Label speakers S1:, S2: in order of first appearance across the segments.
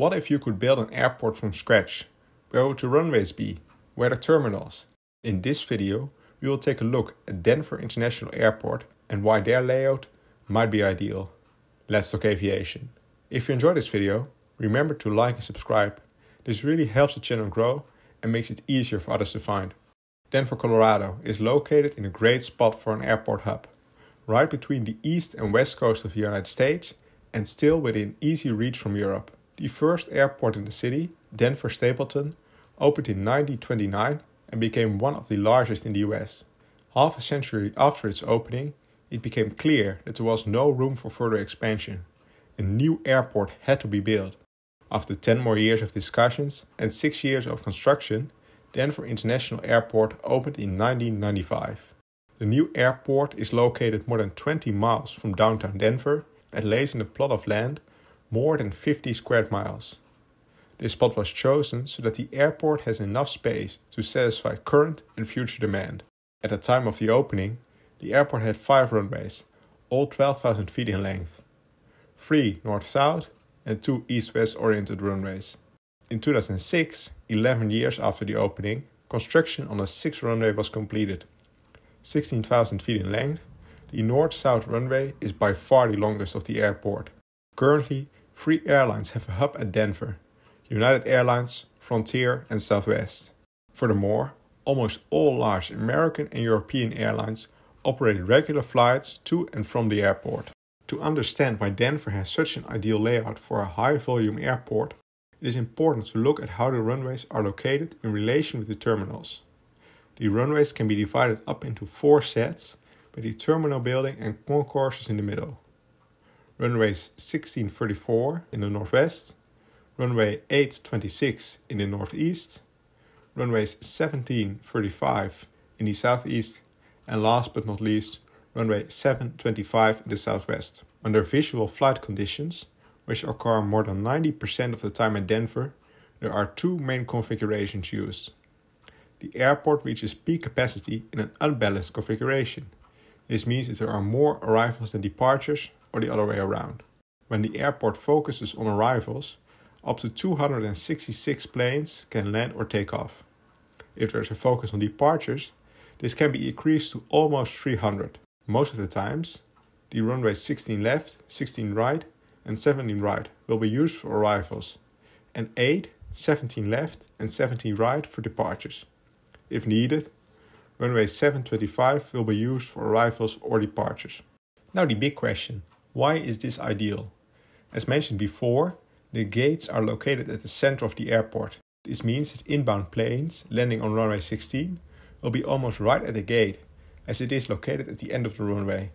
S1: What if you could build an airport from scratch? Where would the runways be? Where are the terminals? In this video, we will take a look at Denver International Airport and why their layout might be ideal. Let's talk aviation. If you enjoyed this video, remember to like and subscribe. This really helps the channel grow and makes it easier for others to find. Denver, Colorado is located in a great spot for an airport hub, right between the east and west coast of the United States and still within easy reach from Europe. The first airport in the city, Denver Stapleton, opened in 1929 and became one of the largest in the US. Half a century after its opening, it became clear that there was no room for further expansion. A new airport had to be built. After 10 more years of discussions and 6 years of construction, Denver International Airport opened in 1995. The new airport is located more than 20 miles from downtown Denver and lays in a plot of land more than 50 square miles. This spot was chosen so that the airport has enough space to satisfy current and future demand. At the time of the opening, the airport had 5 runways, all 12,000 feet in length, 3 north-south and 2 east-west oriented runways. In 2006, 11 years after the opening, construction on a 6th runway was completed. 16,000 feet in length, the north-south runway is by far the longest of the airport. Currently, 3 airlines have a hub at Denver: United Airlines, Frontier and Southwest. Furthermore, almost all large American and European airlines operate regular flights to and from the airport. To understand why Denver has such an ideal layout for a high-volume airport, it is important to look at how the runways are located in relation with the terminals. The runways can be divided up into 4 sets, with the terminal building and concourses in the middle. Runways 1634 in the northwest, runway 826 in the northeast, runways 1735 in the southeast, and last but not least, runway 725 in the southwest. Under visual flight conditions, which occur more than 90% of the time at Denver, there are 2 main configurations used. The airport reaches peak capacity in an unbalanced configuration. This means that there are more arrivals than departures, or the other way around. When the airport focuses on arrivals, up to 266 planes can land or take off. If there is a focus on departures, this can be increased to almost 300. Most of the times, the runways 16 left, 16 right and 17 right will be used for arrivals, and 8, 17 left and 17 right for departures. If needed, runway 725 will be used for arrivals or departures. Now the big question, why is this ideal? As mentioned before, the gates are located at the center of the airport. This means that inbound planes landing on runway 16 will be almost right at the gate, as it is located at the end of the runway.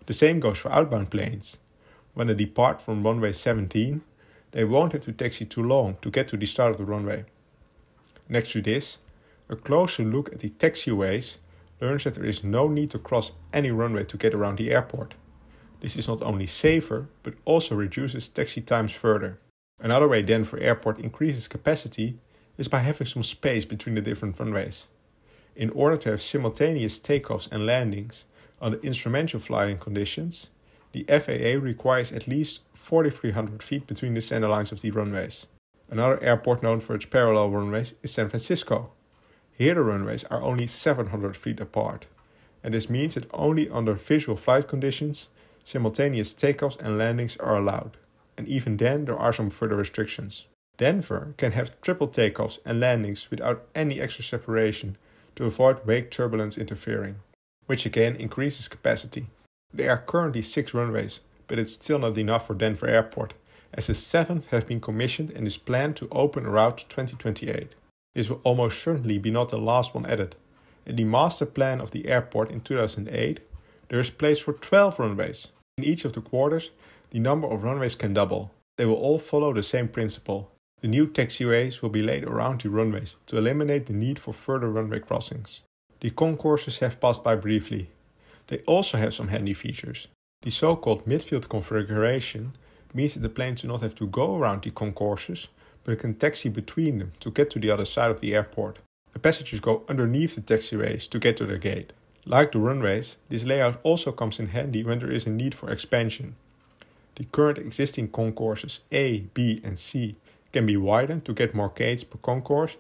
S1: The same goes for outbound planes. When they depart from runway 17, they won't have to taxi too long to get to the start of the runway. Next to this, a closer look at the taxiways learns that there is no need to cross any runway to get around the airport. This is not only safer, but also reduces taxi times further. Another way Denver Airport increases capacity is by having some space between the different runways. In order to have simultaneous takeoffs and landings under instrumental flying conditions, the FAA requires at least 4,300 feet between the center lines of the runways. Another airport known for its parallel runways is San Francisco. Here the runways are only 700 feet apart, and this means that only under visual flight conditions simultaneous takeoffs and landings are allowed, and even then there are some further restrictions. Denver can have triple takeoffs and landings without any extra separation to avoid wake turbulence interfering, which again increases capacity. There are currently 6 runways, but it's still not enough for Denver Airport, as the 7th has been commissioned and is planned to open around 2028. This will almost certainly be not the last one added. In the master plan of the airport in 2008, there is place for 12 runways. In each of the quarters, the number of runways can double. They will all follow the same principle. The new taxiways will be laid around the runways to eliminate the need for further runway crossings. The concourses have passed by briefly. They also have some handy features. The so-called midfield configuration means that the planes do not have to go around the concourses, but can taxi between them to get to the other side of the airport. The passengers go underneath the taxiways to get to their gate. Like the runways, this layout also comes in handy when there is a need for expansion. The current existing concourses A, B and C can be widened to get more gates per concourse,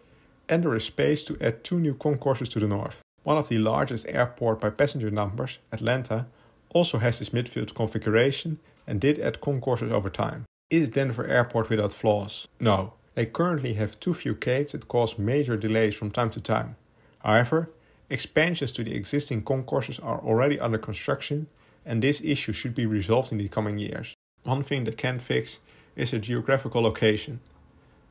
S1: and there is space to add 2 new concourses to the north. One of the largest airports by passenger numbers, Atlanta, also has this midfield configuration and did add concourses over time. Is Denver Airport without flaws? No. They currently have too few gates that cause major delays from time to time. However, expansions to the existing concourses are already under construction, and this issue should be resolved in the coming years. One thing that can fix is the geographical location.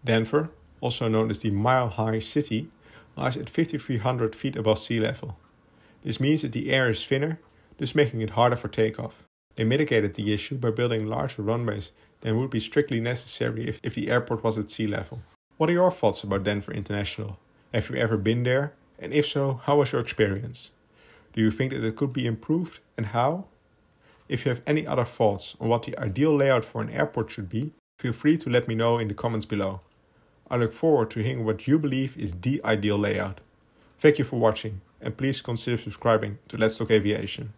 S1: Denver, also known as the Mile High City, lies at 5,300 feet above sea level. This means that the air is thinner, thus making it harder for takeoff. They mitigated the issue by building larger runways than would be strictly necessary if the airport was at sea level. What are your thoughts about Denver International? Have you ever been there? And if so, how was your experience? Do you think that it could be improved, and how? If you have any other thoughts on what the ideal layout for an airport should be, feel free to let me know in the comments below. I look forward to hearing what you believe is the ideal layout. Thank you for watching, and please consider subscribing to Let's Talk Aviation.